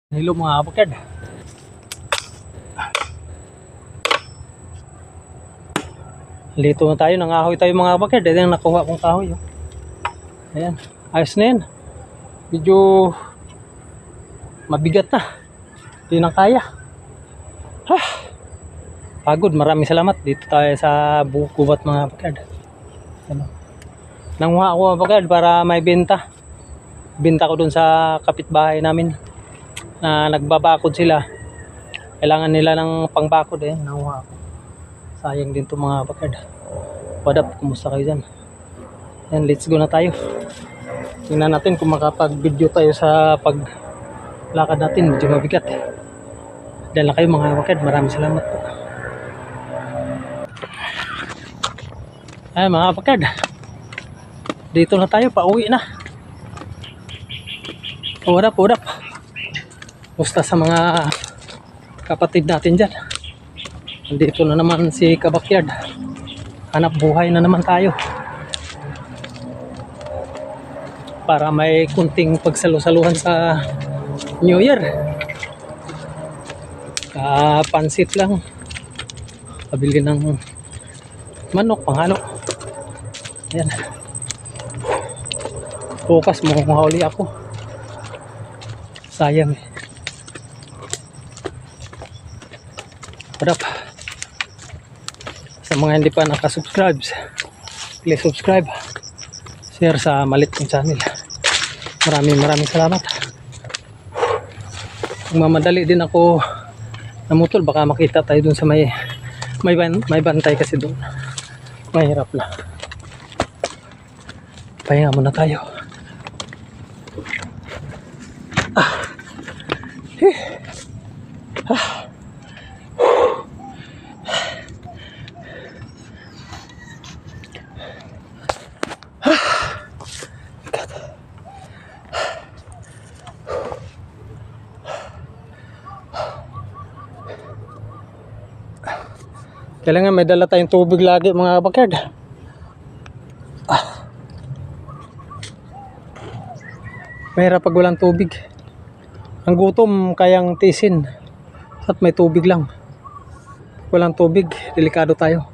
Hello mga kapakad. Dito na tayo, nangahoy tayo mga kapakad. Ayan, nakuha kong kahoy. Oh. Ayan, ayos na yan. Medyo mabigat na. Hindi na kaya. Pagod, maraming salamat. Dito tayo sa Bukubat mga kapakad. Ano? Nanguha ako mga kapakad para may benta. Benta ko dun sa kapitbahay namin. Na nagbabakod sila. Kailangan nila ng pangbakod. Ayan, nanguha ako. Sayang din to mga kapakad. What up? Kumusta kayo dyan? Yan, let's go na tayo. Tingnan natin kung makapag-video tayo sa paglakad natin. Medyo mabigat. Dahil na kayo mga kapakad. Maraming salamat po. Ay mga kapakad. Dito na tayo. Pauwi na. What up? What up? Kumusta sa mga kapatid natin dyan? Dito na naman si Kabakyard. Hanap buhay na naman tayo. Para may kunting pagsalu-saluhan sa New Year. Pansit lang. Pabili ng manok, panghalo. Ayan. Bukas mahuli ako. Sayang eh. What up? Sa mga hindi pa nakasubscribe, please subscribe, share sa Malit kong channel. Maraming salamat. Kung mamadali din ako na motor, baka makita tayo dun sa may bantay kasi dun. Mahirap lang. Pahinga muna tayo. Kailangan may dala tayong tubig lagi mga kapakad. Mahirap pag walang tubig. Ang gutom kayang tisin at may tubig lang. Walang tubig, delikado tayo.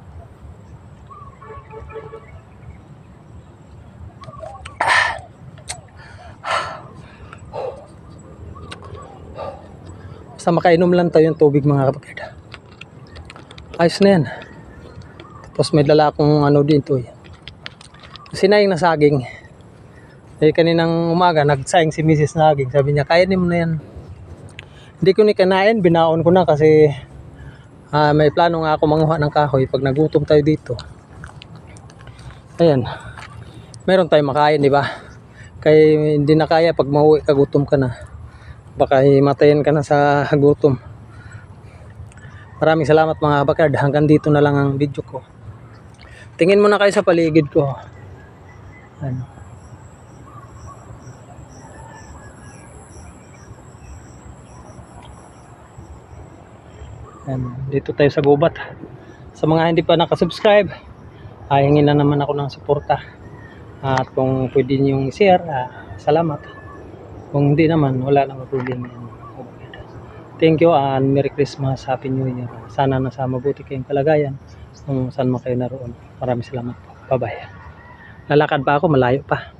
Basta makainom lang tayo ng tubig mga kapakad. Ayos na yan. Tapos may dala akong ano dito eh. Sinayang na saging. Eh kaninang umaga nagsayang si Mrs. na saging. Sabi niya kainin mo na yan. Hindi ko ni kanain. Binaon ko na kasi may plano nga ako manguha ng kahoy pag nagutom tayo dito. Ayan. Meron tayong makain, di ba? Kaya hindi na kaya pag mauwi ka gutom ka na. Baka himatayin ka na sa gutom. Maraming salamat mga kapakad. Hanggang dito na lang ang video ko. Tingin muna kayo sa paligid ko. Ano? Dito tayo sa gubat. Sa mga hindi pa nakasubscribe, hingin na naman ako ng suporta. At kung pwede niyong share, salamat. Kung hindi naman, wala nang problema. Thank you and Merry Christmas, Happy New Year. Sana nasa mabuti kayong kalagayan kung saan man kayo naroon. Maraming salamat po. Bye-bye. Lalakad pa ako, malayo pa.